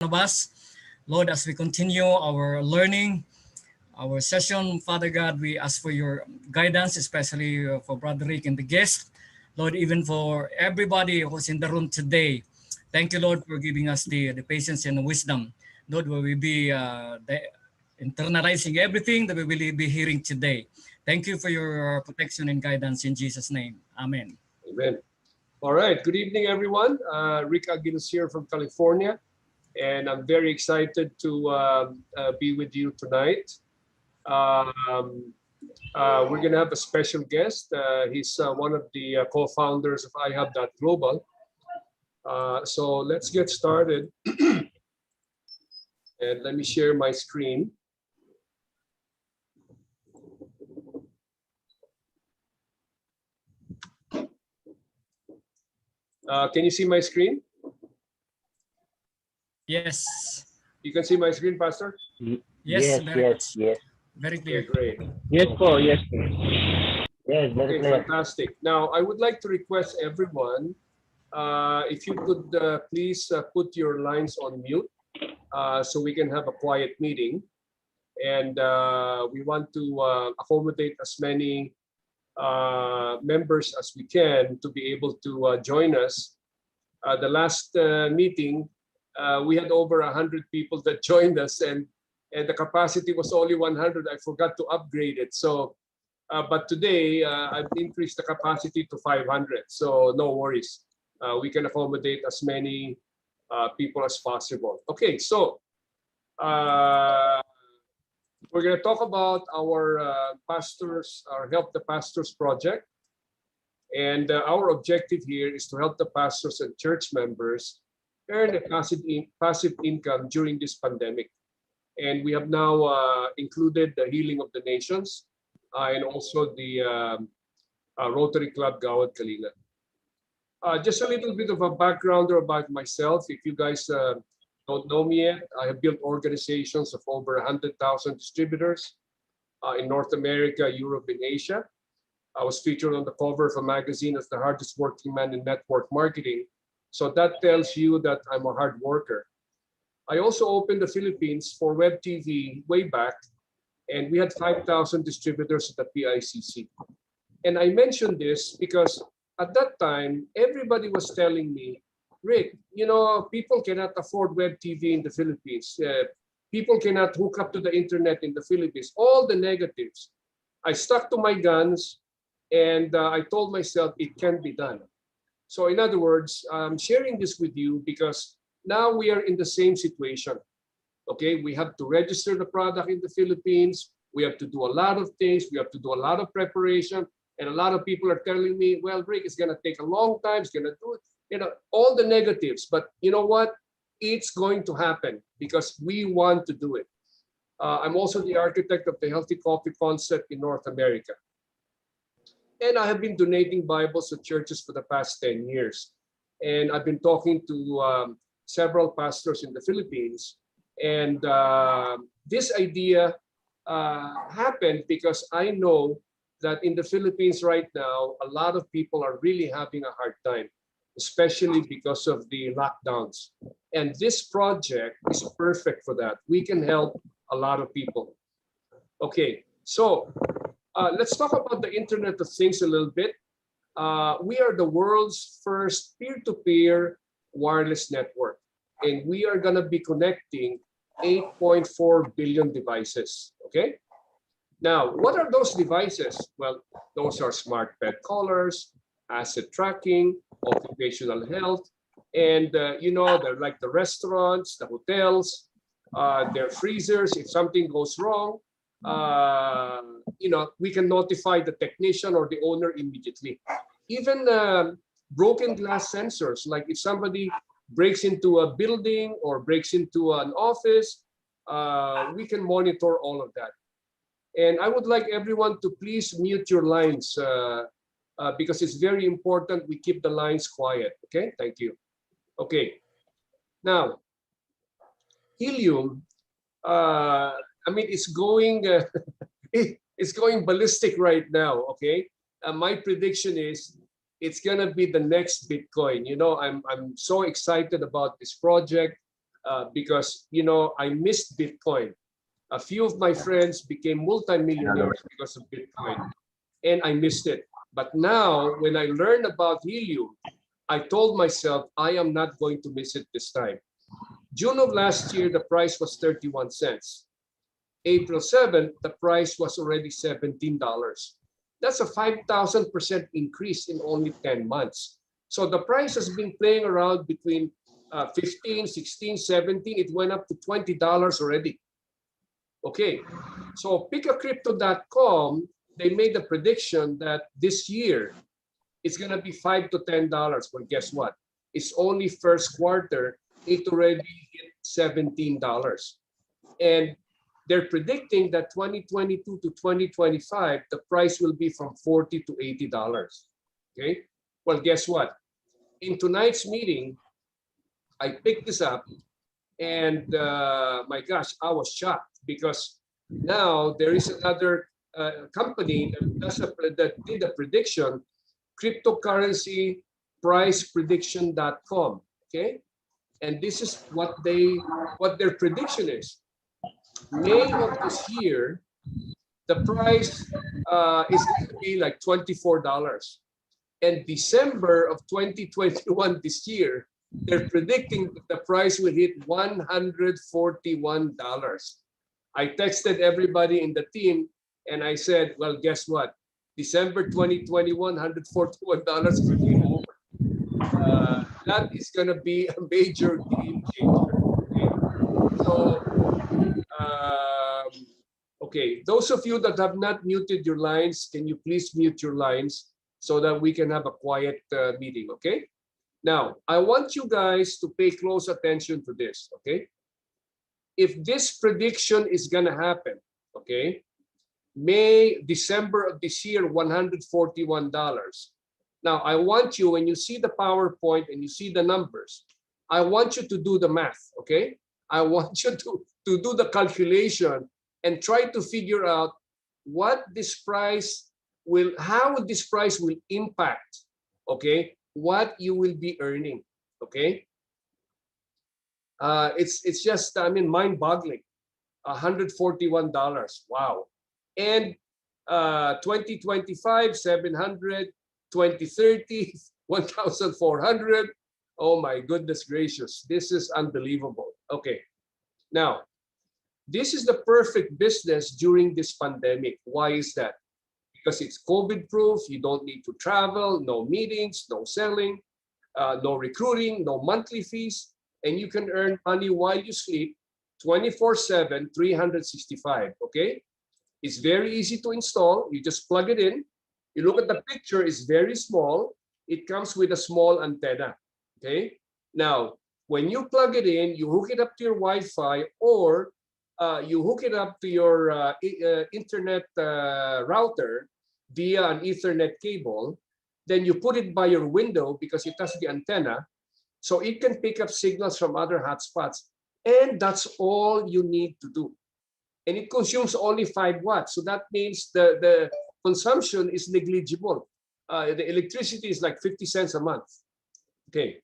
of us. Lord, as we continue our learning, our session, Father God, we ask for your guidance, especially for Brother Rick and the guest. Lord, even for everybody who's in the room today. Thank you, Lord, for giving us the patience and the wisdom. Lord, will we be internalizing everything that we will be hearing today. Thank you for your protection and guidance in Jesus' name. Amen. Amen. All right. Good evening, everyone. Rick Aguiluz here from California, and I'm very excited to be with you tonight. We're going to have a special guest. He's one of the co-founders of iHub.global. So let's get started. And let me share my screen. Can you see my screen? Yes. You can see my screen, Pastor? Yes. Yes. Very clear. Okay, great. Yes, po. Yes, po. Yes, very Okay, clear. fantastic. Now, I would like to request everyone, if you could please put your lines on mute so we can have a quiet meeting. And we want to accommodate as many members as we can to be able to join us. The last meeting, we had over 100 people that joined us, and the capacity was only 100. I forgot to upgrade it. So, but today I've increased the capacity to 500. So no worries. We can accommodate as many people as possible. Okay, so we're going to talk about our pastors, our Help the Pastors project. And our objective here is to help the pastors and church members earn a passive income during this pandemic. And we have now included the Healing of the Nations and also the Rotary Club Gawad Kalinga. Just a little bit of a backgrounder about myself. If you guys don't know me yet, I have built organizations of over 100,000 distributors in North America, Europe, and Asia. I was featured on the cover of a magazine as the hardest working man in network marketing. So that tells you that I'm a hard worker. I also opened the Philippines for web TV way back, and we had 5,000 distributors at the PICC. And I mentioned this because at that time, everybody was telling me, Rick, you know, people cannot afford web TV in the Philippines. People cannot hook up to the internet in the Philippines. All the negatives. I stuck to my guns, and I told myself it can be done. So in other words, I'm sharing this with you because now we are in the same situation. Okay, we have to register the product in the Philippines. We have to do a lot of things. We have to do a lot of preparation. And a lot of people are telling me, well, Rick, it's going to take a long time. It's going to do it. You know, all the negatives. But you know what? It's going to happen because we want to do it. I'm also the architect of the Healthy Coffee concept in North America. And I have been donating Bibles to churches for the past 10 years. And I've been talking to several pastors in the Philippines. And this idea happened because I know that in the Philippines right now, a lot of people are really having a hard time, especially because of the lockdowns. And this project is perfect for that. We can help a lot of people. Okay, so let's talk about the Internet of Things a little bit. We are the world's first peer-to-peer wireless network, and we are going to be connecting 8.4 billion devices, okay? Now, what are those devices? Well, those are smart bed collars, asset tracking, occupational health, and you know, they're like the restaurants, the hotels, their freezers. If something goes wrong, you know, we can notify the technician or the owner immediately. Even broken glass sensors, like if somebody breaks into a building or breaks into an office, we can monitor all of that. And I would like everyone to please mute your lines because it's very important we keep the lines quiet. Okay, thank you. Okay, now, Helium, I mean, it's going, it's going ballistic right now, okay? My prediction is it's gonna be the next Bitcoin. You know, I'm so excited about this project. because, you know, I missed Bitcoin. A few of my friends became multimillionaires because of Bitcoin, and I missed it. But now, when I learned about Helium, I told myself I am not going to miss it this time. June of last year, the price was 31 cents. April 7th, the price was already $17. That's a 5,000% increase in only 10 months. So the price has been playing around between 15, 16, 17. It went up to $20 already. Okay, so pickacrypto.com, they made the prediction that this year it's going to be $5 to $10. Well, guess what? It's only first quarter. It already hit $17. And they're predicting that 2022 to 2025, the price will be from $40 to $80. Okay, well, guess what? In tonight's meeting, I picked this up, and my gosh, I was shocked because now there is another company that did a prediction, cryptocurrency price prediction.com. Okay, and this is what their prediction is. May of this year, the price is going to be like $24. And December of 2021, this year, they're predicting that the price will hit $141. I texted everybody in the team and I said, well, guess what? December 2021, $141 is game over. That is going to be a major game changer. Okay? So, okay, those of you that have not muted your lines, can you please mute your lines so that we can have a quiet meeting, okay? Now, I want you guys to pay close attention to this, okay? If this prediction is gonna happen, okay, December of this year, $141. Now, I want you, when you see the PowerPoint and you see the numbers, I want you to do the math, okay? I want you to do the calculation and try to figure out what this price will, how this price will impact, okay, what you will be earning, okay? It's just, I mean, mind-boggling. $141, wow. And 2025, 700, 2030, 1,400. Oh my goodness gracious, this is unbelievable. Okay, now, this is the perfect business during this pandemic. Why is that? Because it's COVID-proof, you don't need to travel, no meetings, no selling, no recruiting, no monthly fees, and you can earn money while you sleep 24/7, 365, okay? It's very easy to install. You just plug it in. You look at the picture, it's very small. It comes with a small antenna, okay? Now, when you plug it in, you hook it up to your Wi-Fi, or you hook it up to your internet router via an Ethernet cable. Then you put it by your window because it has the antenna, so it can pick up signals from other hotspots. And that's all you need to do. And it consumes only 5 watts. So that means the consumption is negligible. The electricity is like 50 cents a month. Okay.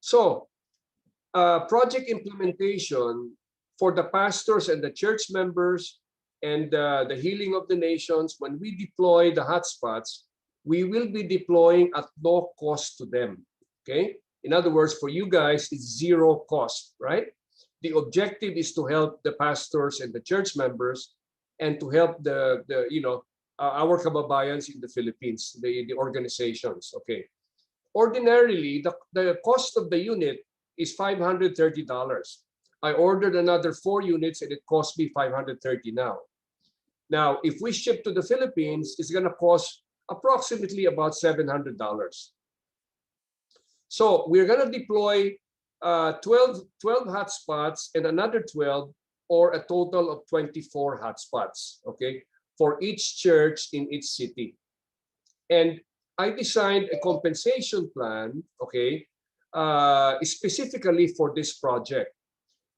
So project implementation for the pastors and the church members and the healing of the nations, when we deploy the hotspots, we will be deploying at no cost to them. Okay. In other words, for you guys, it's zero cost, right? The objective is to help the pastors and the church members, and to help the our kababayans in the Philippines, the organizations. Okay. Ordinarily, the cost of the unit is $530. I ordered another 4 units and it cost me $530 now. Now, if we ship to the Philippines, it's going to cost approximately about $700. So we're going to deploy 12 hotspots and another 12, or a total of 24 hotspots, okay, for each church in each city. And I designed a compensation plan, okay, specifically for this project.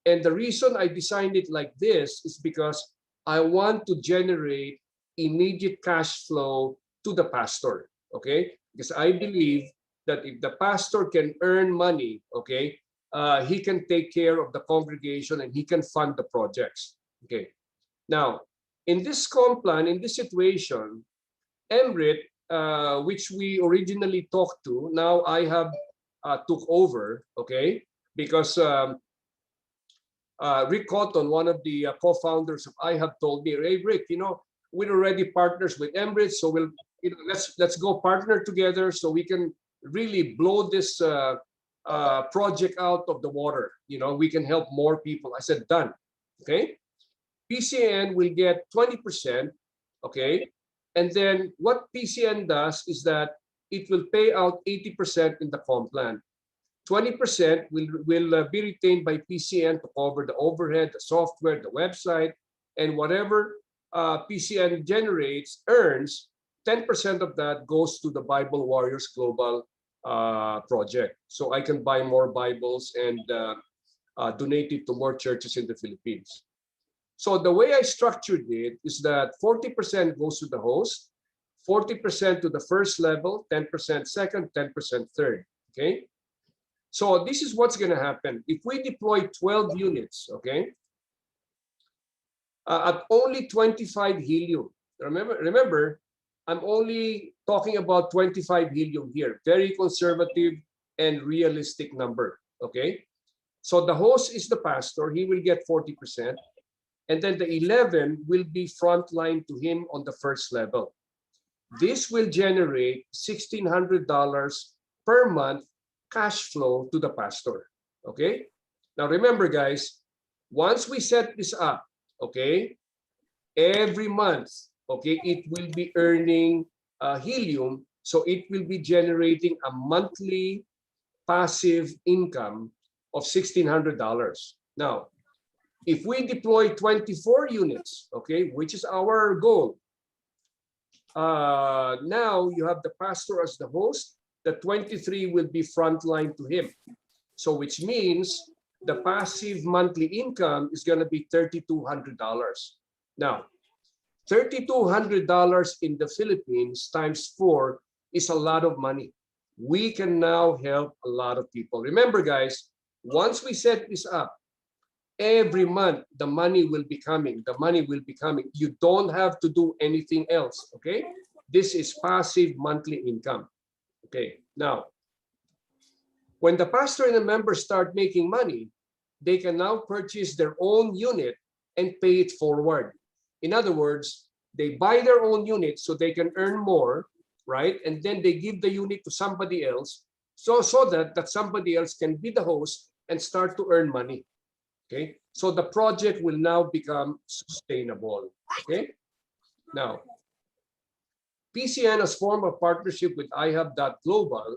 And the reason I designed it like this is because I want to generate immediate cash flow to the pastor, okay? Because I believe that if the pastor can earn money, okay, he can take care of the congregation and he can fund the projects. Okay. Now, in this plan, in this situation, Emrit, which we originally talked to, now I have took over, okay, because Rick Cotton, one of the co-founders of iHub, told me, "Hey, Rick, we're already partners with Emrit, so we'll, let's go partner together so we can really blow this project out of the water. We can help more people." I said, "Done." Okay. PCN will get 20%. Okay. And then what PCN does is that it will pay out 80% in the comp plan. 20% will be retained by PCN to cover the overhead, the software, the website, and whatever PCN earns, 10% of that goes to the Bible Warriors Global project. So I can buy more Bibles and donate it to more churches in the Philippines. So the way I structured it is that 40% goes to the host, 40% to the first level, 10% second, 10% third. Okay. So this is what's going to happen. If we deploy 12 units, okay, at only 25 helium. Remember, I'm only talking about 25 helium here. Very conservative and realistic number. Okay. So the host is the pastor. He will get 40%. And then the 11 will be frontline to him on the first level. This will generate $1,600 per month cash flow to the pastor. Okay. Now remember, guys, once we set this up, okay, every month, okay, it will be earning helium. So it will be generating a monthly passive income of $1,600. Now, if we deploy 24 units, okay, which is our goal, now you have the pastor as the host, the 23 will be frontline to him. So which means the passive monthly income is going to be $3,200. Now, $3,200 in the Philippines times 4 is a lot of money. We can now help a lot of people. Remember, guys, once we set this up, every month, the money will be coming. The money will be coming. You don't have to do anything else, okay? This is passive monthly income. Okay, now, when the pastor and the members start making money, they can now purchase their own unit and pay it forward. In other words, they buy their own unit so they can earn more, right? And then they give the unit to somebody else so that somebody else can be the host and start to earn money. Okay, so the project will now become sustainable. Okay, now PCN has formed a partnership with iHub.global,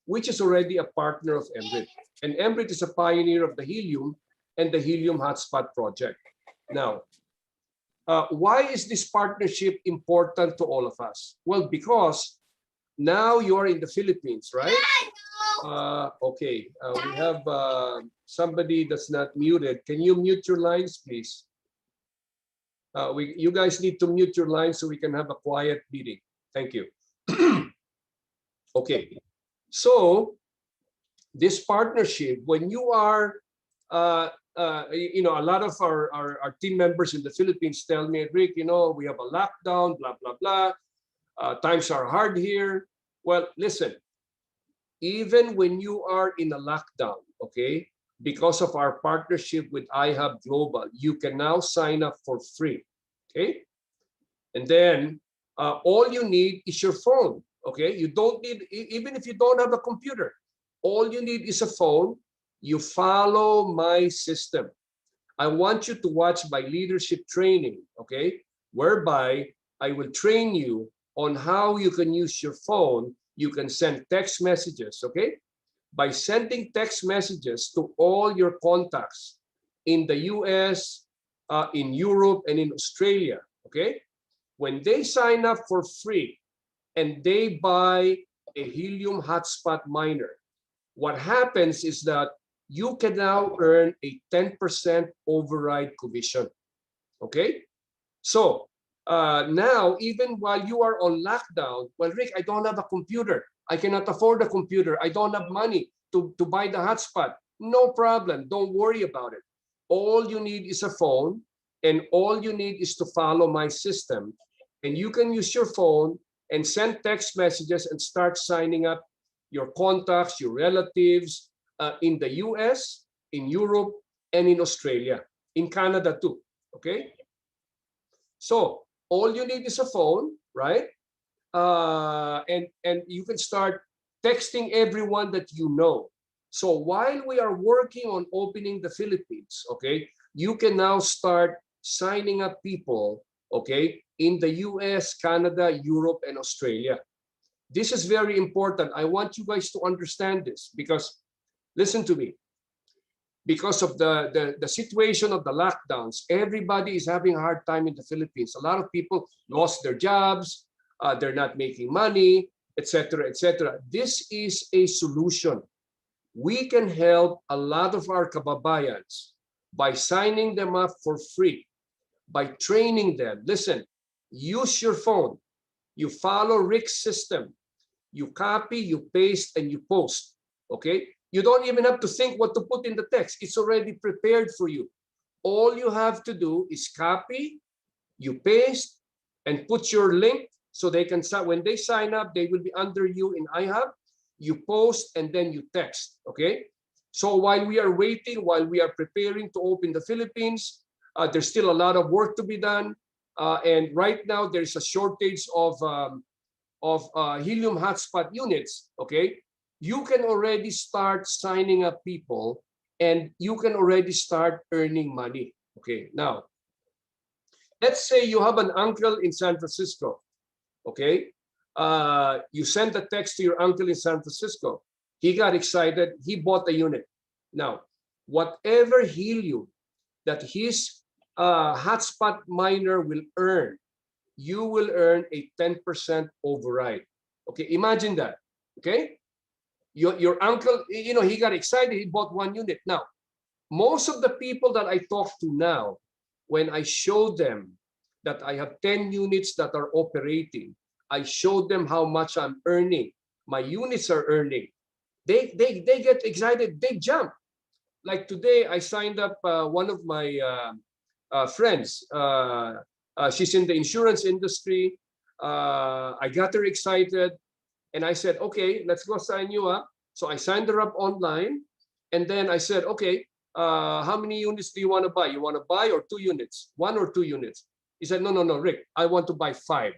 which is already a partner of Emrit. And Emrit is a pioneer of the Helium and the Helium Hotspot project. Now, why is this partnership important to all of us? Well, because now you're in the Philippines, right? Okay, we have somebody that's not muted. Can you mute your lines, please? You guys need to mute your lines so we can have a quiet meeting. Thank you. Okay, so this partnership, when you are, a lot of our team members in the Philippines tell me, Rick, we have a lockdown, blah, blah, blah. Times are hard here. Well, listen, even when you are in a lockdown, okay, because of our partnership with iHub Global, you can now sign up for free, okay? And then all you need is your phone, okay? You don't need, even if you don't have a computer, all you need is a phone. You follow my system. I want you to watch my leadership training, okay? Whereby I will train you on how you can use your phone. You can send text messages, okay? By sending text messages to all your contacts in the US, in Europe, and in Australia, okay? When they sign up for free and they buy a Helium Hotspot miner, what happens is that you can now earn a 10% override commission, okay? So now, even while you are on lockdown, well, Rick, I don't have a computer. I cannot afford a computer. I don't have money to buy the hotspot. No problem. Don't worry about it. All you need is a phone, and all you need is to follow my system. And you can use your phone and send text messages and start signing up your contacts, your relatives in the US, in Europe, and in Australia, in Canada too. Okay? So all you need is a phone, right? And you can start texting everyone that you know. So while we are working on opening the Philippines, okay, you can now start signing up people, okay, in the US, Canada, Europe, and Australia. This is very important. I want you guys to understand this because, listen to me, because of the situation of the lockdowns, everybody is having a hard time in the Philippines. A lot of people lost their jobs, they're not making money, etc., etc. This is a solution. We can help a lot of our kababayans by signing them up for free, by training them. Listen, use your phone. You follow Rick's system. You copy, you paste, and you post. Okay? You don't even have to think what to put in the text. It's already prepared for you. All you have to do is copy, you paste, and put your link so they can, when they sign up, they will be under you in iHub. You post and then you text, okay? So while we are waiting, while we are preparing to open the Philippines, there's still a lot of work to be done. And right now there's a shortage of helium hotspot units, okay? You can already start signing up people and you can already start earning money, okay? Now, let's say you have an uncle in San Francisco, okay? You send a text to your uncle in San Francisco. He got excited. He bought a unit. Now, whatever helium that his hotspot miner will earn, you will earn a 10% override. Okay, imagine that. Okay, your uncle, you know, he got excited. He bought one unit. Now, most of the people that I talk to now, when I show them that I have 10 units that are operating, I show them how much I'm earning. My units are earning. They get excited. They jump. Like today, I signed up one of my friends. She's in the insurance industry. I got her excited, and I said, "Okay, let's go sign you up." So I signed her up online, and then I said, "Okay, how many units do you want to buy? You want to buy or 2 units? 1 or 2 units?" He said, "No, Rick, I want to buy 5."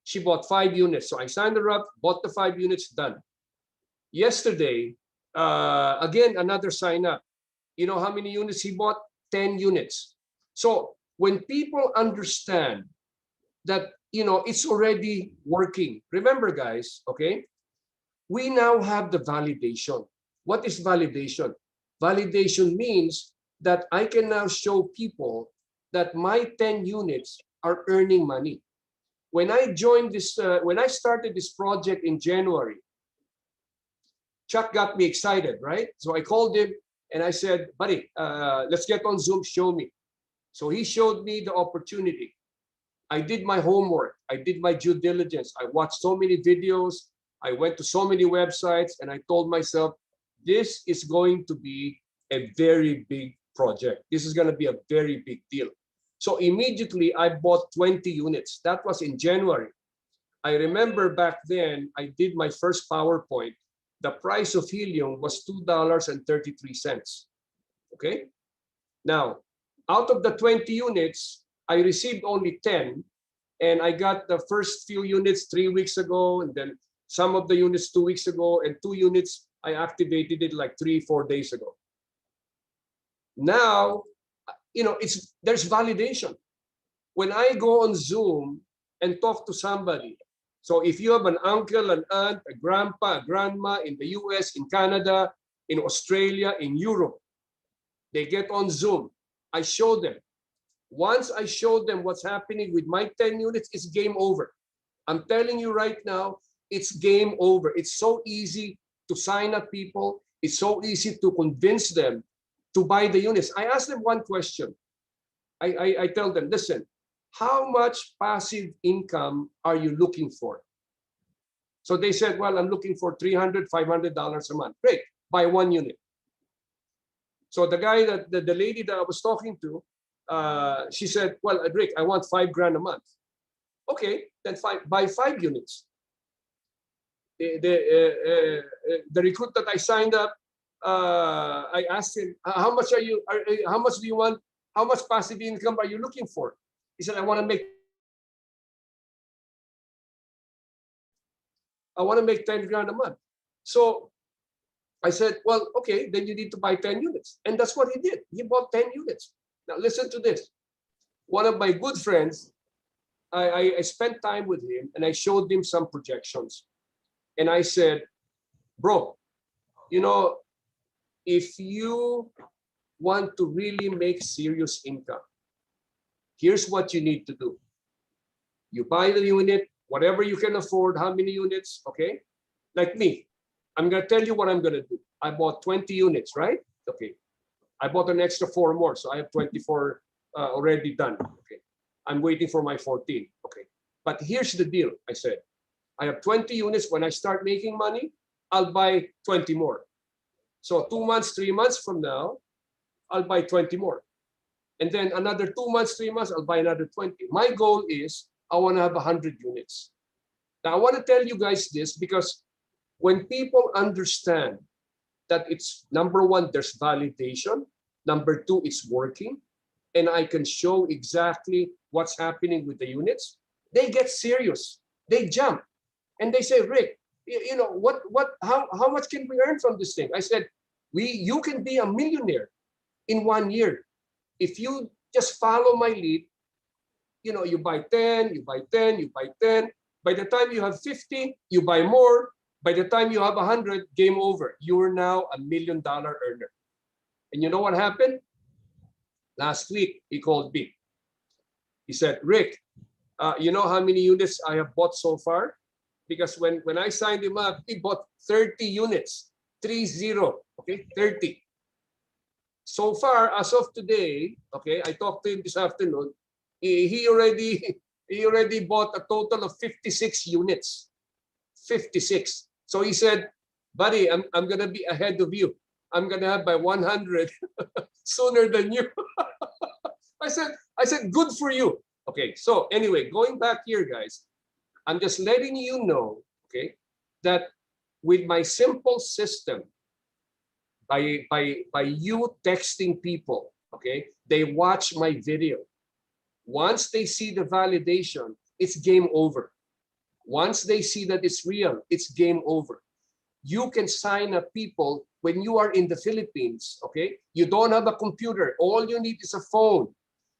She bought 5 units. So I signed her up, bought the 5 units, done. Yesterday, again, another sign up. You know how many units he bought? 10 units. So when people understand that, you know, it's already working. Remember, guys, okay? We now have the validation. What is validation? Validation means that I can now show people that my 10 units are earning money. When I joined this, when I started this project in January, Chuck got me excited, right? So I called him and I said, "Buddy, let's get on Zoom, show me." So he showed me the opportunity. I did my homework. I did my due diligence. I watched so many videos. I went to so many websites and I told myself, this is going to be a very big project. This is going to be a very big deal. So immediately I bought 20 units. That was in January. I remember back then I did my first PowerPoint. The price of helium was $2.33. Okay? Now, out of the 20 units, I received only 10, and I got the first few units 3 weeks ago, and then some of the units 2 weeks ago, and 2 units I activated it like 3-4 days ago. Now, you know, there's validation. When I go on Zoom and talk to somebody, so if you have an uncle, an aunt, a grandpa, a grandma in the US, in Canada, in Australia, in Europe, they get on Zoom. I show them. Once I show them what's happening with my 10 units, it's game over. I'm telling you right now, it's game over. It's so easy to sign up people. It's so easy to convince them to buy the units. I ask them one question. I tell them, listen, how much passive income are you looking for? So they said, well, I'm looking for $300, $500 a month. Great, buy 1 unit. So the guy the lady that I was talking to, she said, well, Rick, I want $5,000 a month. Okay, then buy 5 units. The recruit that I signed up, I asked him, how much how much do you want? How much passive income are you looking for? He said, I want to make $10,000 a month. So I said, well, okay, then you need to buy 10 units. And that's what he did. He bought 10 units. Now listen to this. One of my good friends, I spent time with him and I showed him some projections. And I said, bro, you know, if you want to really make serious income, here's what you need to do. You buy the unit, whatever you can afford, how many units, okay? Like me, I'm gonna tell you what I'm gonna do. I bought 20 units, right? Okay. I bought an extra 4 more, so I have 24 already done, okay? I'm waiting for my 14, okay? But here's the deal, I said. I have 20 units. When I start making money, I'll buy 20 more. So 2 months, 3 months from now, I'll buy 20 more. And then another 2 months, 3 months, I'll buy another 20. My goal is I want to have 100 units. Now, I want to tell you guys this because when people understand that it's number one, there's validation. Number two, it's working. And I can show exactly what's happening with the units. They get serious. They jump. And they say, Rick, you know, how much can we earn from this thing? I said, you can be a millionaire in 1 year. If you just follow my lead, you know, you buy 10, you buy 10, you buy 10. By the time you have 50, you buy more. By the time you have 100, game over. You are now $1 million earner. And you know what happened? Last week, he called me. He said, Rick, you know how many units I have bought so far? Because when I signed him up, he bought 30 units, 30, okay, 30. So far, as of today, okay, I talked to him this afternoon, he already bought a total of 56 units, 56. So he said, buddy, I'm gonna be ahead of you. I'm gonna have by 100 sooner than you. I said, good for you. Okay, so anyway, going back here, guys, I'm just letting you know, okay, that with my simple system, by you texting people, okay, they watch my video. Once they see the validation, it's game over. Once they see that it's real, it's game over. You can sign up people when you are in the Philippines, okay? You don't have a computer. All you need is a phone.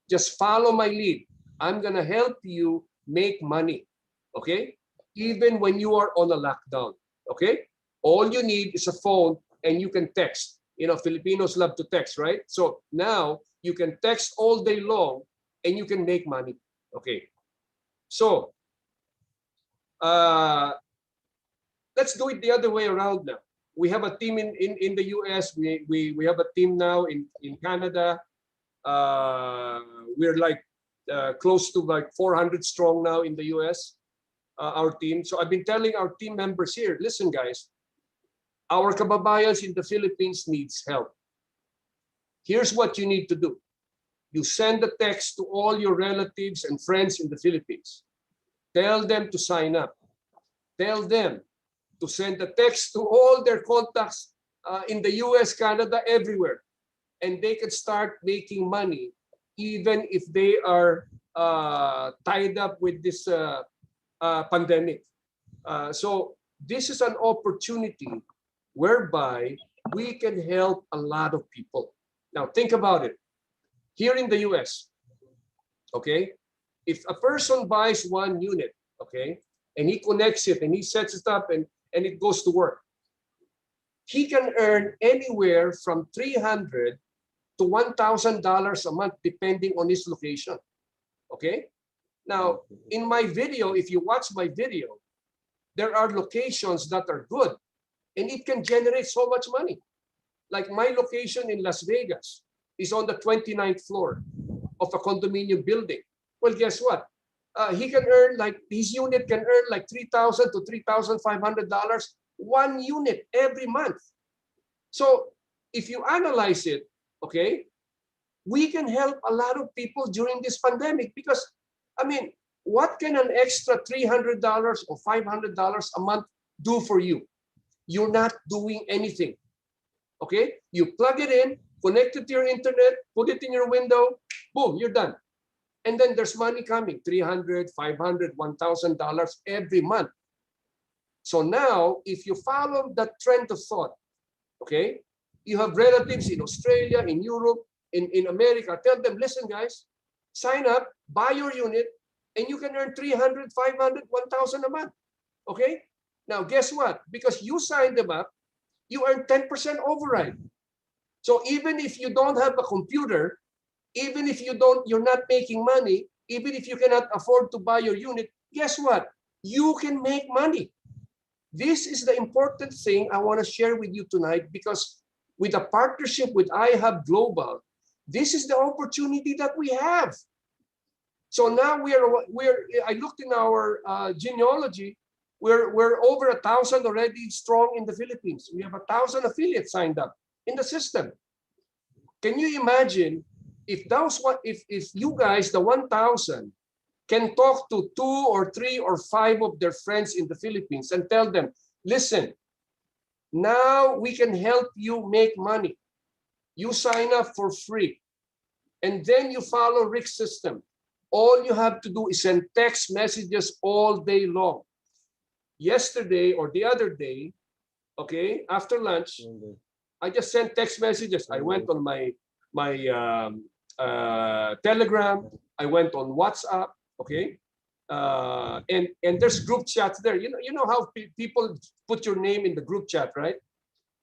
Just follow my lead. I'm gonna help you make money, okay? Even when you are on a lockdown, okay? All you need is a phone and you can text. You know, Filipinos love to text, right? So now you can text all day long and you can make money, okay? So let's do it the other way around now. We have a team in the US. We have a team now in Canada. We're like close to like 400 strong now in the US, our team. So I've been telling our team members here, listen guys, our kababayans in the Philippines needs help. Here's what you need to do. You send a text to all your relatives and friends in the Philippines. Tell them to sign up. Tell them to send a text to all their contacts in the US, Canada, everywhere. And they can start making money even if they are tied up with this pandemic. So this is an opportunity whereby we can help a lot of people. Now think about it. Here in the US, okay, if a person buys 1 unit, okay, and he connects it and he sets it up and it goes to work, he can earn anywhere from $300 to $1,000 a month depending on his location, okay? Now, in my video, if you watch my video, there are locations that are good and it can generate so much money. Like my location in Las Vegas is on the 29th floor of a condominium building. Well, guess what? He can earn like, his unit can earn like $3,000 to $3,500 1 unit every month. So if you analyze it, okay, we can help a lot of people during this pandemic because, I mean, what can an extra $300 or $500 a month do for you? You're not doing anything, okay? You plug it in, connect it to your internet, put it in your window, boom, you're done. And then there's money coming, $300, $500, $1,000 every month. So now, if you follow that trend of thought, okay, you have relatives in Australia, in Europe, in America, tell them, listen, guys, sign up, buy your unit, and you can earn 300, 500, 1,000 a month, okay? Now, guess what? Because you signed them up, you earn 10% override. So even if you don't have a computer, even if you're not making money, even if you cannot afford to buy your unit, guess what? You can make money. This is the important thing I want to share with you tonight, because with a partnership with iHub Global, this is the opportunity that we have. So now I looked in our genealogy, we're over 1,000 already strong in the Philippines. We have 1,000 affiliates signed up in the system. Can you imagine if you guys, the 1,000, can talk to 2 or 3 or 5 of their friends in the Philippines and tell them, listen, now we can help you make money. You sign up for free. And then you follow Rick's system. All you have to do is send text messages all day long. Yesterday or the other day, okay, after lunch, I just sent text messages. I went on my Telegram. I went on WhatsApp. Okay, and there's group chats there. You know how people put your name in the group chat, right?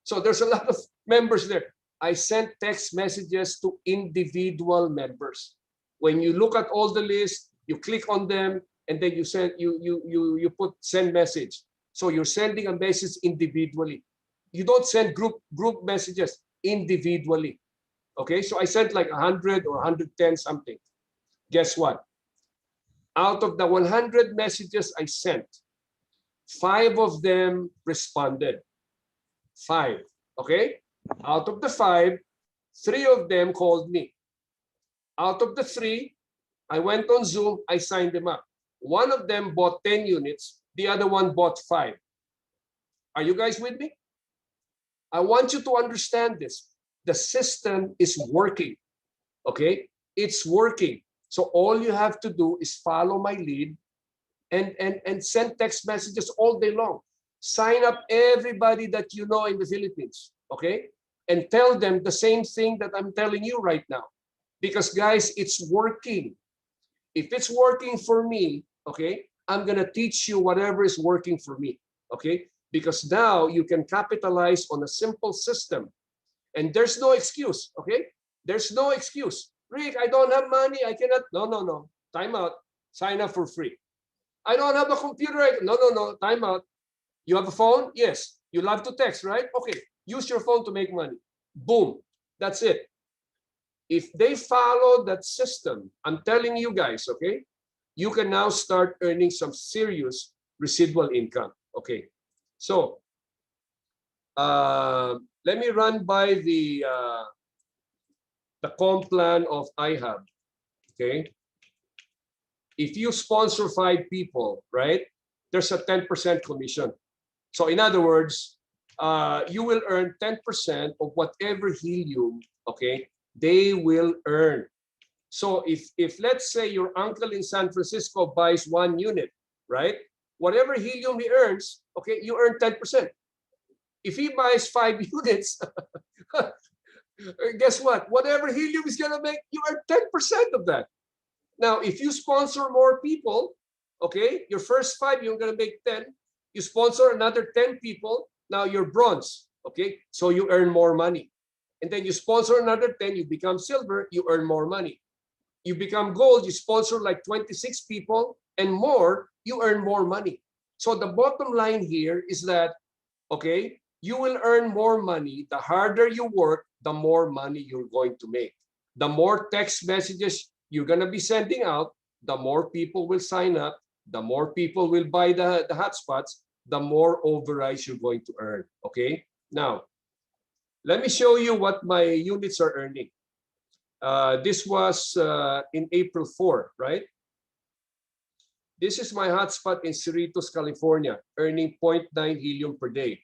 So there's a lot of members there. I sent text messages to individual members. When you look at all the list, you click on them, and then you put send message. So you're sending a message individually. You don't send group messages individually. Okay, so I sent like 100 or 110 something. Guess what? Out of the 100 messages I sent, 5 of them responded. 5, okay? Out of the 5, 3 of them called me. Out of the 3, I went on Zoom, I signed them up. One of them bought 10 units, the other one bought 5. Are you guys with me? I want you to understand this. The system is working, okay? It's working. So all you have to do is follow my lead and send text messages all day long. Sign up everybody that you know in the Philippines, okay? And tell them the same thing that I'm telling you right now. Because guys, it's working. If it's working for me, okay, I'm gonna teach you whatever is working for me, okay? Because now you can capitalize on a simple system. And there's no excuse, okay? There's no excuse. Rick, I don't have money, I cannot. No. Time out. Sign up for free. I don't have a computer. No. Time out. You have a phone? Yes. You love to text, right? Okay. Use your phone to make money. Boom. That's it. If they follow that system, I'm telling you guys, okay, you can now start earning some serious residual income. Okay. So, let me run by the comp plan of iHub. Okay. If you sponsor 5 people, right, there's a 10% commission. So in other words, you will earn 10% of whatever Helium, okay, they will earn. So if let's say your uncle in San Francisco buys 1 unit, right, whatever Helium he earns, okay, you earn 10%. If he buys 5 units, guess what? Whatever Helium is gonna make, you earn 10% of that. Now, if you sponsor more people, okay, your first 5, you're gonna make 10. You sponsor another 10 people, now you're bronze, okay? So you earn more money. And then you sponsor another 10, you become silver, you earn more money. You become gold, you sponsor like 26 people and more, you earn more money. So the bottom line here is that, okay, you will earn more money. The harder you work, the more money you're going to make. The more text messages you're going to be sending out, the more people will sign up, the more people will buy the hotspots, the more overrides you're going to earn. Okay? Now, Let me show you what my units are earning. This was in April 4, right? This is my hotspot in Cerritos, California, earning 0.9 helium per day.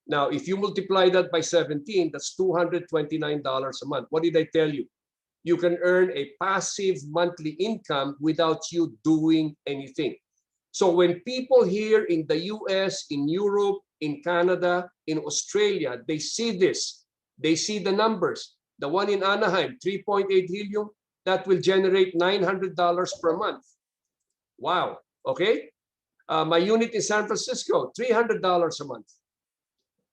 Now, if you multiply that by 17, that's $229 a month. What did I tell you? You can earn a passive monthly income without you doing anything. So when people here in the US, in Europe, in Canada, in Australia, they see this, they see the numbers. The one in Anaheim, 3.8 helium, that will generate $900 per month. Wow, okay? My unit in San Francisco, $300 a month.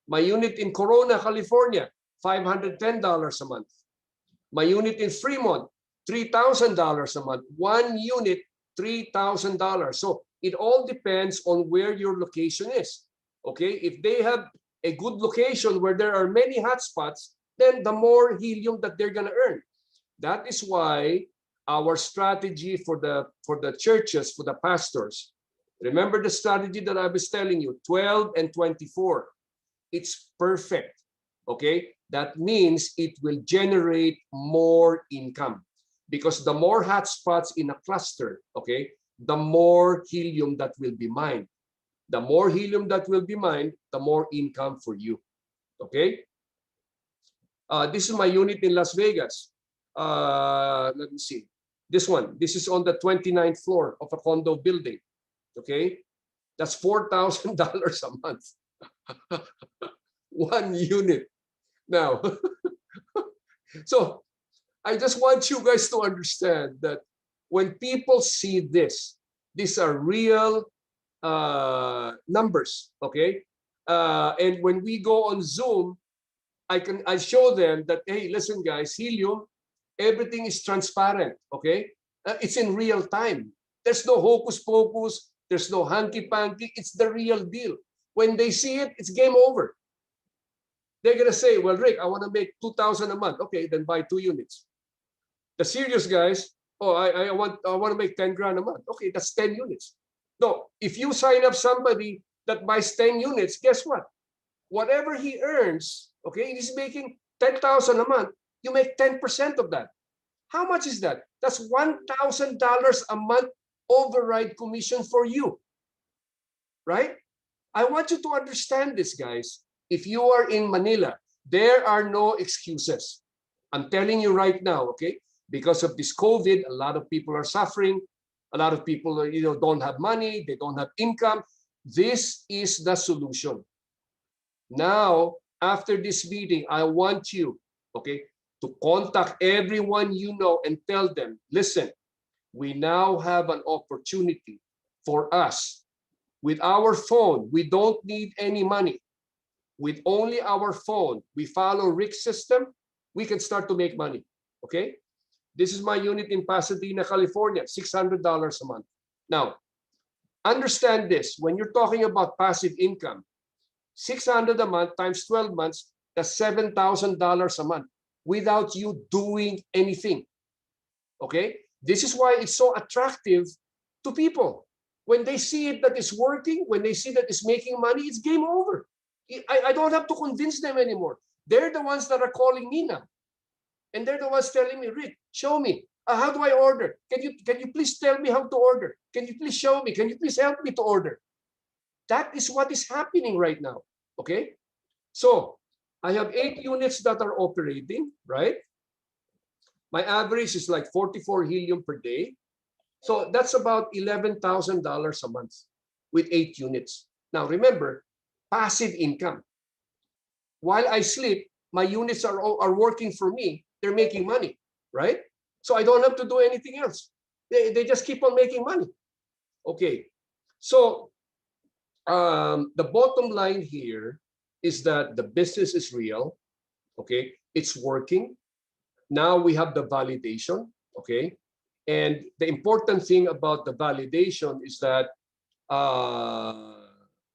My unit in Corona, California, $510 a month. My unit in Fremont, $3,000 a month. One unit, $3,000. So it all depends on where your location is. Okay, if they have a good location where there are many hotspots, then the more helium that they're gonna earn. That is why our strategy for the churches, for the pastors, remember the strategy that I was telling you, 12 and 24. It's perfect. Okay, that means it will generate more income because the more hotspots in a cluster, okay, the more helium that will be mined. The more helium that will be mined, the more income for you. Okay. This is my unit in Las Vegas. Let me see. This one. This is on the 29th floor of a condo building. Okay. That's $4,000 a month. One unit. Now, so I just want you guys to understand that when people see this, these are real numbers, okay? And when we go on Zoom, I show them that, hey, listen, guys, helium, everything is transparent, okay? It's in real time. There's no hocus pocus. There's no hanky panky. It's the real deal. When they see it, it's game over. They're gonna say, well, Rick, I want to make 2,000 a month. Okay, then buy 2 units. The serious guys, oh, I want to make 10 grand a month. Okay, that's 10 units. No, if you sign up somebody that buys 10 units, guess what? Whatever he earns, okay, he's making 10,000 a month. You make 10% of that. How much is that? That's $1,000 a month override commission for you, right? I want you to understand this, guys. If you are in Manila, there are no excuses. I'm telling you right now, okay? Because of this COVID, a lot of people are suffering. A lot of people, don't have money. They don't have income. This is the solution. Now, after this meeting, I want you, okay, to contact everyone you know and tell them, listen, we now have an opportunity for us. With our phone, we don't need any money. With only our phone, we follow Rick's system, we can start to make money, okay? This is my unit in Pasadena, California, $600 a month. Now, understand this, when you're talking about passive income, 600 a month times 12 months, that's $7,000 a month without you doing anything, okay? This is why it's so attractive to people. When they see it that it's working, when they see that it's making money, it's game over. I don't have to convince them anymore. They're the ones that are calling me now. And they're the ones telling me, Rick, show me. How do I order? Can you please tell me how to order? Can you please show me? Can you please help me to order? That is what is happening right now. Okay? So I have 8 units that are operating, right? My average is like 44 helium per day. So that's about $11,000 a month with 8 units. Now remember, passive income. While I sleep, my units are working for me. They're making money, right? So I don't have to do anything else. They just keep on making money. Okay. So the bottom line here is that the business is real. Okay. It's working. Now we have the validation. Okay. And the important thing about the validation is that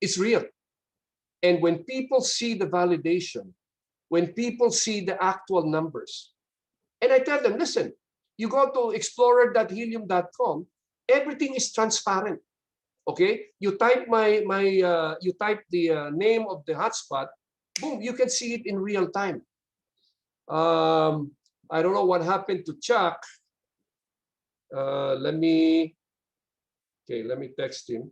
it's real. And when people see the validation, when people see the actual numbers, and I tell them, listen, you go to explorer.helium.com, everything is transparent. Okay, you type you type the name of the hotspot, boom, you can see it in real time. I don't know what happened to Chuck. Let me text him.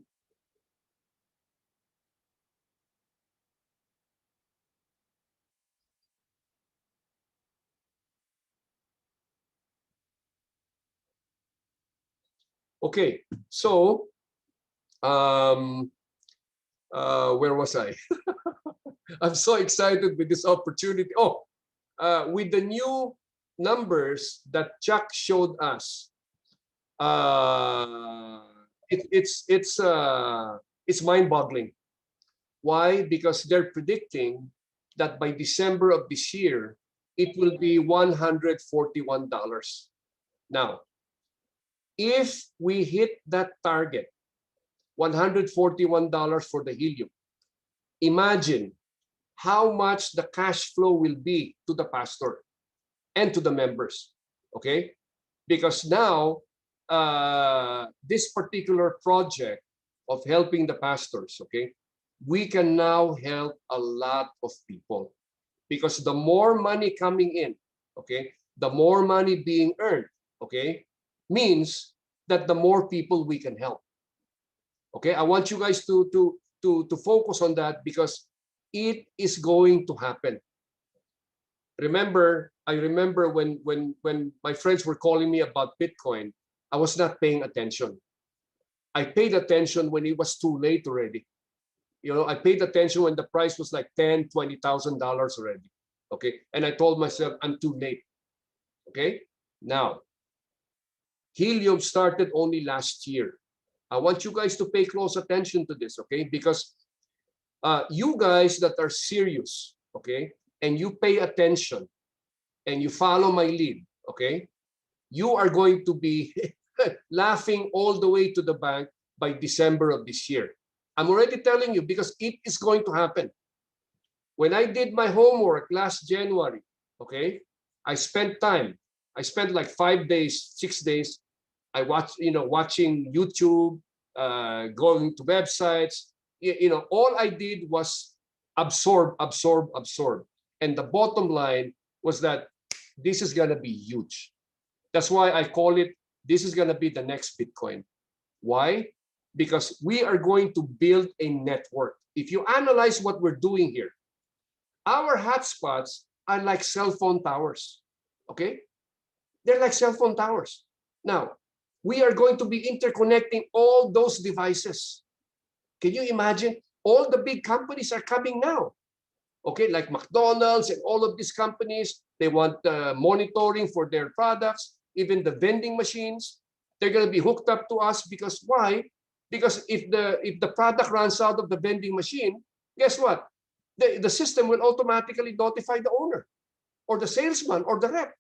Okay, so where was I? I'm so excited with this opportunity. Oh, with the new numbers that Chuck showed us, it's mind-boggling. Why? Because they're predicting that by December of this year, it will be $141. Now, if we hit that target, $141 for the helium, imagine how much the cash flow will be to the pastor and to the members, okay? Because now, this particular project of helping the pastors, okay, we can now help a lot of people. Because the more money coming in, okay, the more money being earned, okay, means that the more people we can help. Okay, I want you guys to focus on that because it is going to happen. I remember when my friends were calling me about Bitcoin, I was not paying attention. I paid attention when it was too late already. You know, I paid attention when the price was like $10,000, $20,000 already. Okay, and I told myself I'm too late. Okay, now Helium started only last year. I want you guys to pay close attention to this, okay? Because you guys that are serious, okay, and you pay attention and you follow my lead, okay, you are going to be laughing all the way to the bank by December of this year. I'm already telling you because it is going to happen. When I did my homework last January, okay, I spent time. I spent like 5 days, 6 days. I watched, watching YouTube, going to websites. All I did was absorb. And the bottom line was that this is going to be huge. That's why I call it, this is going to be the next Bitcoin. Why? Because we are going to build a network. If you analyze what we're doing here, our hotspots are like cell phone towers. Okay? They're like cell phone towers. Now, we are going to be interconnecting all those devices. Can you imagine? All the big companies are coming now. Okay, like McDonald's and all of these companies, they want monitoring for their products, even the vending machines. They're going to be hooked up to us because why? Because if the product runs out of the vending machine, guess what? The system will automatically notify the owner or the salesman or the rep.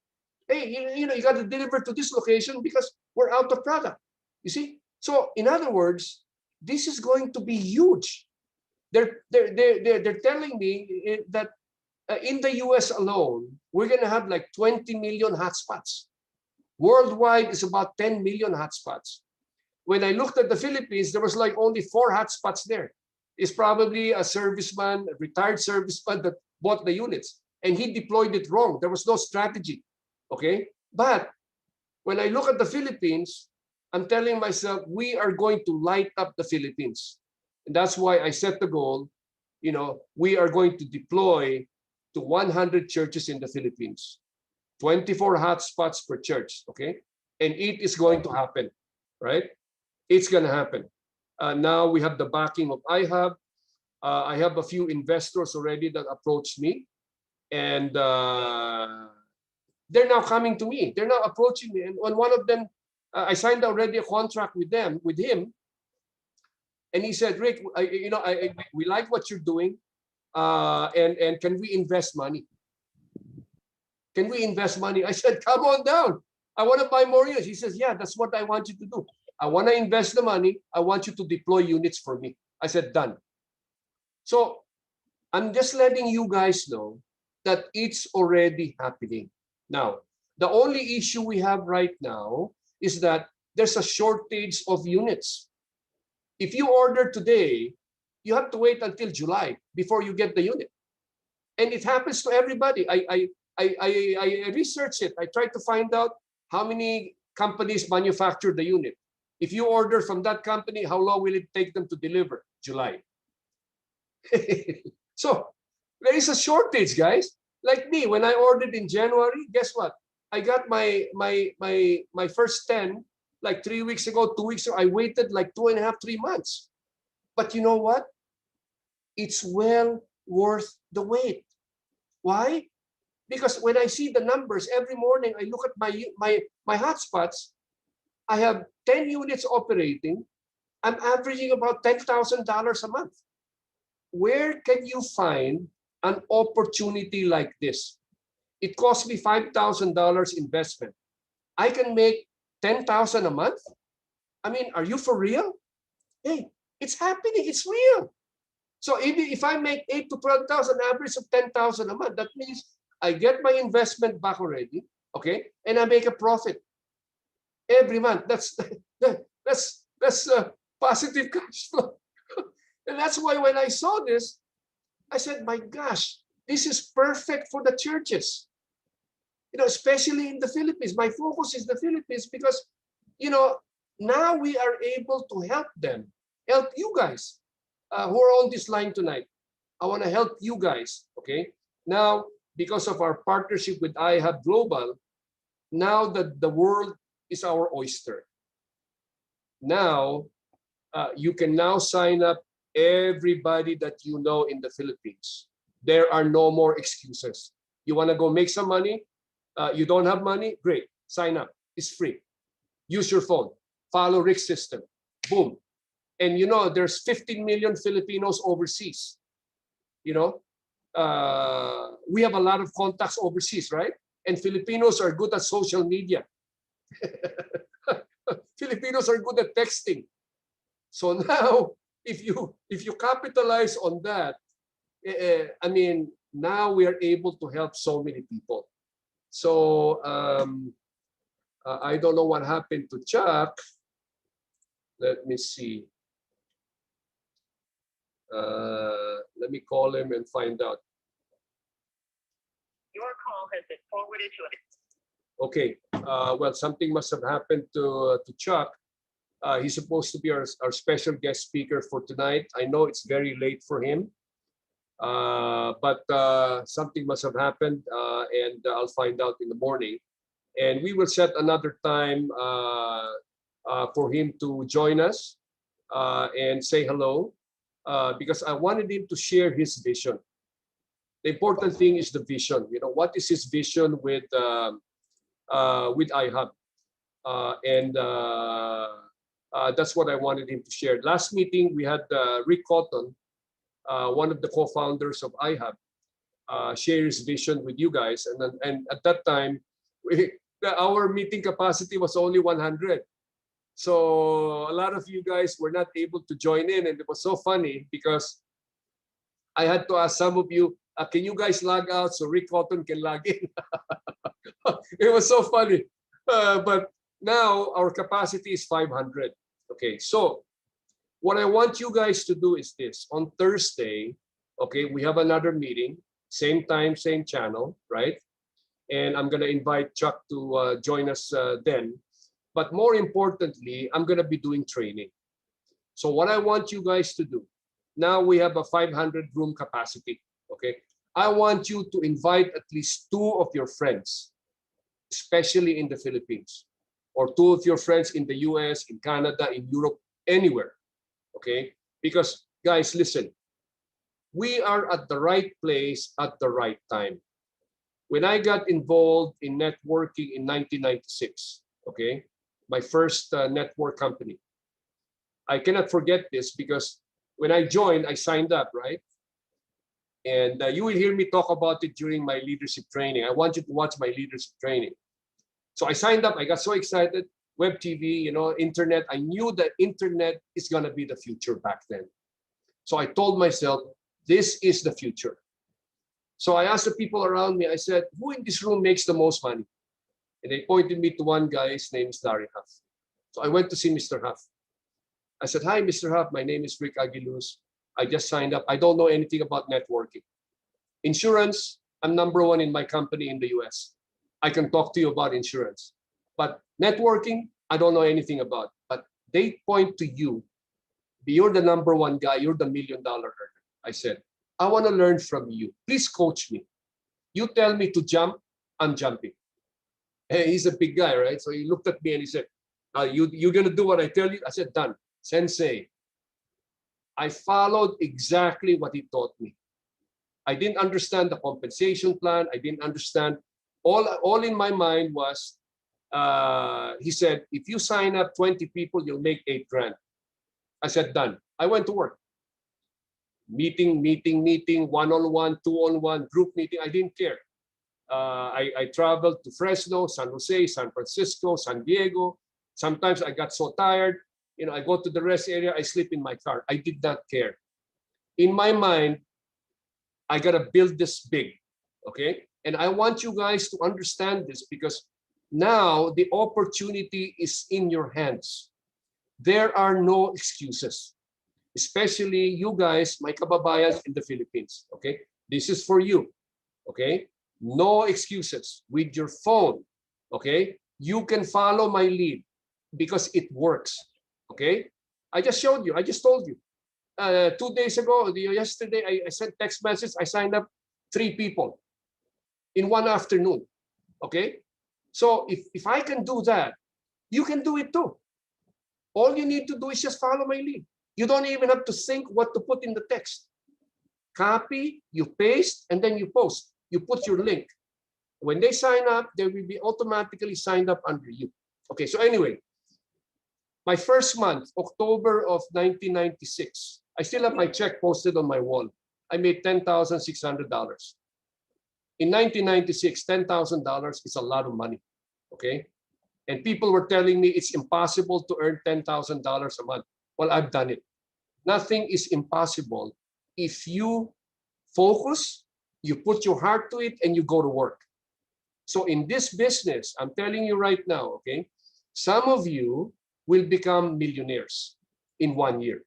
Hey, you got to deliver to this location because we're out of product. You see? So in other words, this is going to be huge. They're telling me that in the US alone, we're going to have like 20 million hotspots. Worldwide is about 10 million hotspots. When I looked at the Philippines, there was like only 4 hotspots there. It's probably a serviceman, a retired serviceman that bought the units, and he deployed it wrong. There was no strategy. Okay, but when I look at the Philippines, I'm telling myself we are going to light up the Philippines. And that's why I set the goal, we are going to deploy to 100 churches in the Philippines, 24 hotspots per church, okay? And it is going to happen, right? It's going to happen. Now we have the backing of IHAB. I have a few investors already that approached me, and they're now coming to me. They're now approaching me, and on one of them, I signed already a contract with him, and he said, "Rick, we like what you're doing, and can we invest money? Can we invest money?" I said, "Come on down. I want to buy more units." He says, "Yeah, that's what I want you to do. I want to invest the money. I want you to deploy units for me." I said, "Done." So I'm just letting you guys know that it's already happening. Now, the only issue we have right now is that there's a shortage of units. If you order today, you have to wait until July before you get the unit. And it happens to everybody. I research it. I try to find out how many companies manufacture the unit. If you order from that company, how long will it take them to deliver? July. So there is a shortage, guys. Like me, when I ordered in January, guess what? I got my first 10 like 3 weeks ago, 2 weeks ago. I waited like 2.5, 3 months. But you know what? It's well worth the wait. Why? Because when I see the numbers every morning, I look at my hotspots. I have 10 units operating. I'm averaging about $10,000 a month. Where can you find an opportunity like this? It cost me $5,000 investment. I can make 10,000 a month. I mean, are you for real? Hey, it's happening. It's real. So even if I make 8 to 12,000, average of 10,000 a month, that means I get my investment back already, okay, and I make a profit every month. That's positive cash flow. And that's why when I saw this, I said, my gosh, this is perfect for the churches. Especially in the Philippines. My focus is the Philippines because, now we are able to help them, help you guys who are on this line tonight. I want to help you guys, okay? Now, because of our partnership with iHub Global, now that the world is our oyster. Now, you can now sign up everybody that you know in the Philippines. There are no more excuses. You want to go make some money? You don't have money? Great. Sign up. It's free. Use your phone. Follow Rick's system. Boom. And there's 15 million Filipinos overseas. We have a lot of contacts overseas, right? And Filipinos are good at social media. Filipinos are good at texting. So now, if you capitalize on that, now we are able to help so many people. So I don't know what happened to Chuck. Let me see. Let me call him and find out. Your call has been forwarded to an. Okay. Well, something must have happened to Chuck. He's supposed to be our special guest speaker for tonight. I know it's very late for him, but something must have happened, and I'll find out in the morning. And we will set another time for him to join us and say hello, because I wanted him to share his vision. The important thing is the vision. What is his vision with iHub? And that's what I wanted him to share. Last meeting, we had Rick Cotton, one of the co-founders of iHub, share his vision with you guys. And at that time, our meeting capacity was only 100. So a lot of you guys were not able to join in. And it was so funny because I had to ask some of you, can you guys log out so Rick Cotton can log in? It was so funny. But now our capacity is 500. Okay, so what I want you guys to do is this. On Thursday, okay, we have another meeting, same time, same channel, right? And I'm going to invite Chuck to join us then. But more importantly, I'm going to be doing training. So what I want you guys to do, now we have a 500 room capacity, okay? I want you to invite at least 2 of your friends, especially in the Philippines, or 2 of your friends in the US, in Canada, in Europe, anywhere, okay? Because guys, listen, we are at the right place at the right time. When I got involved in networking in 1996, okay, my first network company, I cannot forget this because when I joined, I signed up, right? And you will hear me talk about it during my leadership training. I want you to watch my leadership training. So I signed up. I got so excited. Web TV, internet. I knew that internet is going to be the future back then. So I told myself, this is the future. So I asked the people around me, I said, who in this room makes the most money? And they pointed me to one guy, his name is Larry Huff. So I went to see Mr. Huff. I said, hi, Mr. Huff, my name is Rick Aguiluz. I just signed up. I don't know anything about networking. Insurance, I'm number one in my company in the US. I can talk to you about insurance. But networking, I don't know anything about. But they point to you. You're the number one guy. You're the $1 million earner. I said, I want to learn from you. Please coach me. You tell me to jump, I'm jumping. Hey, he's a big guy, right? So he looked at me and he said, you're going to do what I tell you? I said, done. Sensei. I followed exactly what he taught me. I didn't understand the compensation plan. I didn't understand. All in my mind was, he said, if you sign up 20 people, you'll make $8,000. I said, done. I went to work. Meeting, one-on-one, two-on-one, group meeting. I didn't care. I traveled to Fresno, San Jose, San Francisco, San Diego. Sometimes I got so tired. I go to the rest area, I sleep in my car. I did not care. In my mind, I got to build this big, okay? And I want you guys to understand this because now the opportunity is in your hands. There are no excuses, especially you guys, my kababayans in the Philippines, okay? This is for you, okay? No excuses. With your phone, okay? You can follow my lead because it works, okay? I just showed you, I just told you. 2 days ago, yesterday, I sent text message, I signed up 3 people in one afternoon, okay? So if I can do that, you can do it too. All you need to do is just follow my lead. You don't even have to think what to put in the text. Copy, you paste, and then you post. You put your link. When they sign up, they will be automatically signed up under you. Okay, so anyway, my first month, October of 1996, I still have my check posted on my wall. I made $10,600. In 1996, $10,000 is a lot of money, okay? And people were telling me it's impossible to earn $10,000 a month. Well, I've done it. Nothing is impossible if you focus, you put your heart to it, and you go to work. So in this business, I'm telling you right now, okay, some of you will become millionaires in 1 year.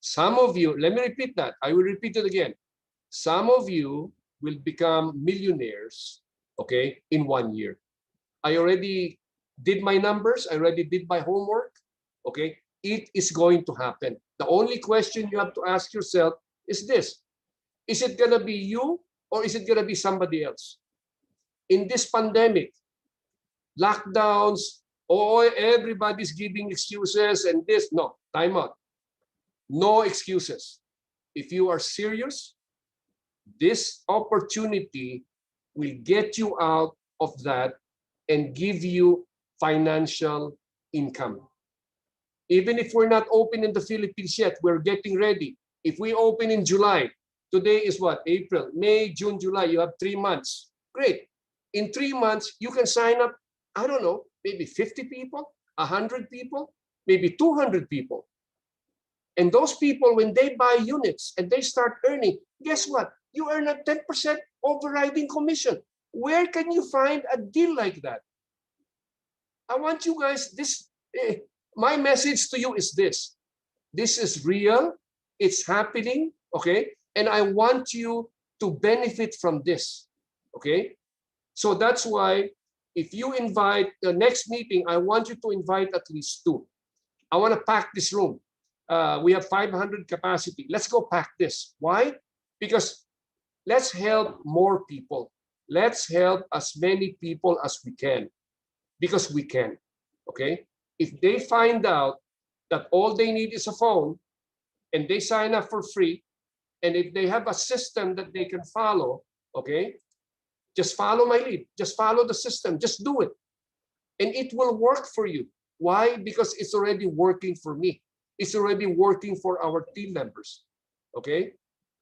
Some of you, let me repeat that. I will repeat it again. Some of you will become millionaires, okay, in 1 year. I already did my numbers. I already did my homework, okay? It is going to happen. The only question you have to ask yourself is this. Is it going to be you or is it going to be somebody else? In this pandemic, lockdowns, everybody's giving excuses and this. No, time out. No excuses. If you are serious, this opportunity will get you out of that and give you financial income. Even if we're not open in the Philippines yet, we're getting ready. If we open in July, today is what? April, May, June, July, you have 3 months. Great. In 3 months, you can sign up, I don't know, maybe 50 people, 100 people, maybe 200 people. And those people, when they buy units and they start earning, guess what? You earn a 10% overriding commission. Where can you find a deal like that? I want you guys, my message to you is this. This is real. It's happening, okay? And I want you to benefit from this, okay? So that's why if you invite the next meeting, I want you to invite at least 2. I want to pack this room. We have 500 capacity. Let's go pack this. Why? Because let's help more people. Let's help as many people as we can. Because we can, okay? If they find out that all they need is a phone and they sign up for free, and if they have a system that they can follow, okay? Just follow my lead. Just follow the system. Just do it. And it will work for you. Why? Because it's already working for me. It's already working for our team members. Okay?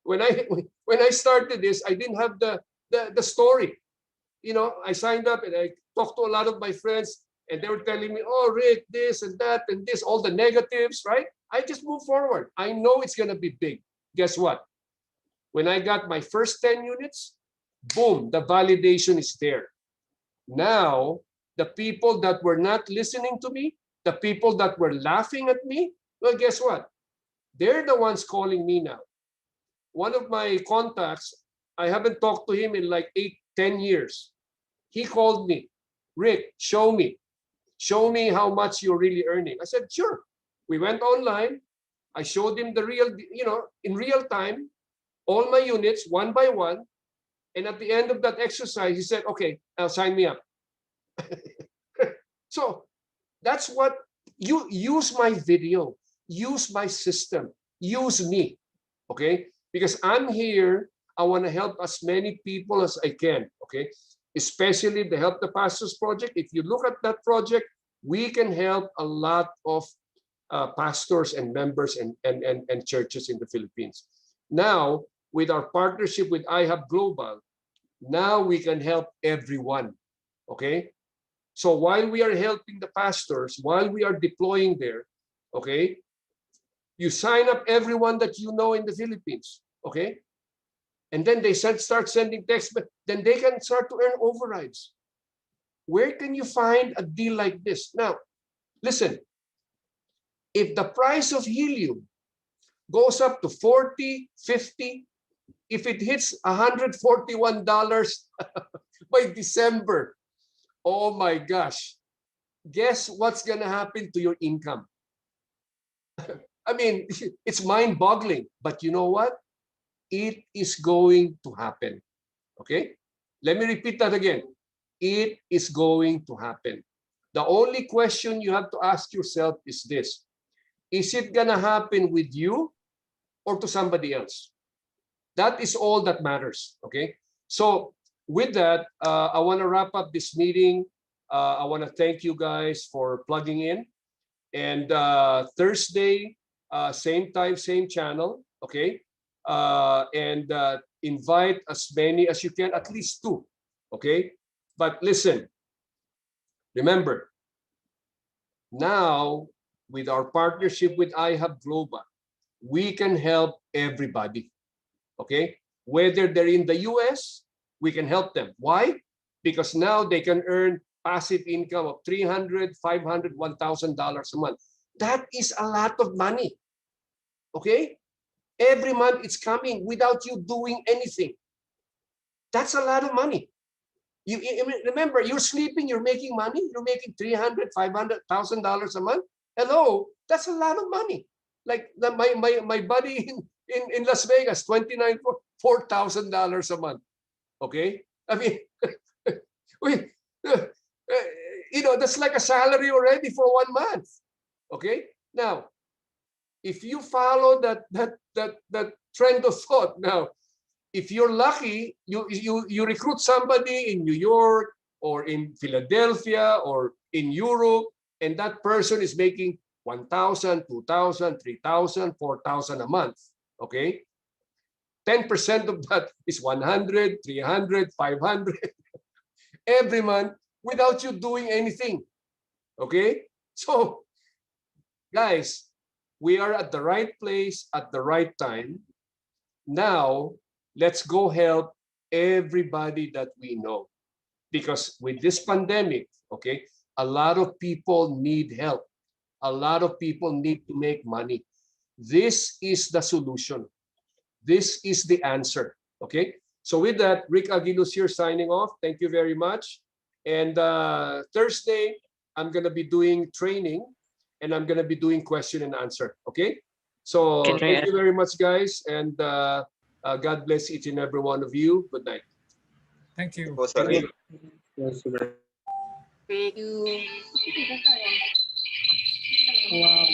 When I started this, I didn't have the story. You know, I signed up and I talked to a lot of my friends and they were telling me, oh, Rick, this and that and this, all the negatives, right? I just move forward. I know it's going to be big. Guess what? When I got my first 10 units, boom, the validation is there. Now, the people that were not listening to me, the people that were laughing at me, well, guess what? They're the ones calling me now. One of my contacts, I haven't talked to him in like 8, 10 years. He called me, Rick, show me how much you're really earning. I said, sure. We went online. I showed him the real, in real time, all my units one by one. And at the end of that exercise, he said, okay, I'll sign me up. So that's what you use my video, use my system, use me. Okay? Because I'm here, I want to help as many people as I can. Okay? Especially the Help the Pastors project. If you look at that project, we can help a lot of pastors and members and churches in the Philippines. Now, with our partnership with iHub Global, now we can help everyone. Okay? So while we are helping the pastors, while we are deploying there, okay, you sign up everyone that you know in the Philippines, okay? And then they start sending texts, but then they can start to earn overrides. Where can you find a deal like this? Now, listen, if the price of helium goes up to 40, 50, if it hits $141 by December, oh my gosh, guess what's gonna happen to your income? I mean, it's mind-boggling, but you know what? It is going to happen, okay? Let me repeat that again. It is going to happen. The only question you have to ask yourself is this: is it gonna happen with you or to somebody else? That is all that matters, okay? So with that, I wanna wrap up this meeting. I wanna thank you guys for plugging in. And Thursday, same time, same channel, okay? And invite as many as you can, at least 2, okay? But listen, remember, now with our partnership with iHub Global, we can help everybody, okay? Whether they're in the US, we can help them. Why? Because now they can earn passive income of $300, $500, $1,000 a month. That is a lot of money, okay? Every month it's coming without you doing anything. That's a lot of money. You remember, you're sleeping, you're making money, you're making $300, $500,000 a month. Hello, that's a lot of money. Like my buddy in Las Vegas, $4,000 a month. Okay, I mean, that's like a salary already for 1 month. Okay, now, if you follow that trend of thought, now, if you're lucky, you recruit somebody in New York or in Philadelphia or in Europe, and that person is making 1,000, 2,000, 3,000, 4,000 a month. Okay, 10% of that is 100, 300, 500 every month without you doing anything. Okay, so guys, we are at the right place at the right time. Now, let's go help everybody that we know. Because with this pandemic, okay, a lot of people need help. A lot of people need to make money. This is the solution. This is the answer, okay? So with that, Rick Aguiluz here signing off. Thank you very much. And Thursday, I'm gonna be doing training and I'm gonna be doing question and answer, okay? So thank you very much, guys. And God bless each and every one of you. Good night. Thank you. Thank you. Thank you. Wow.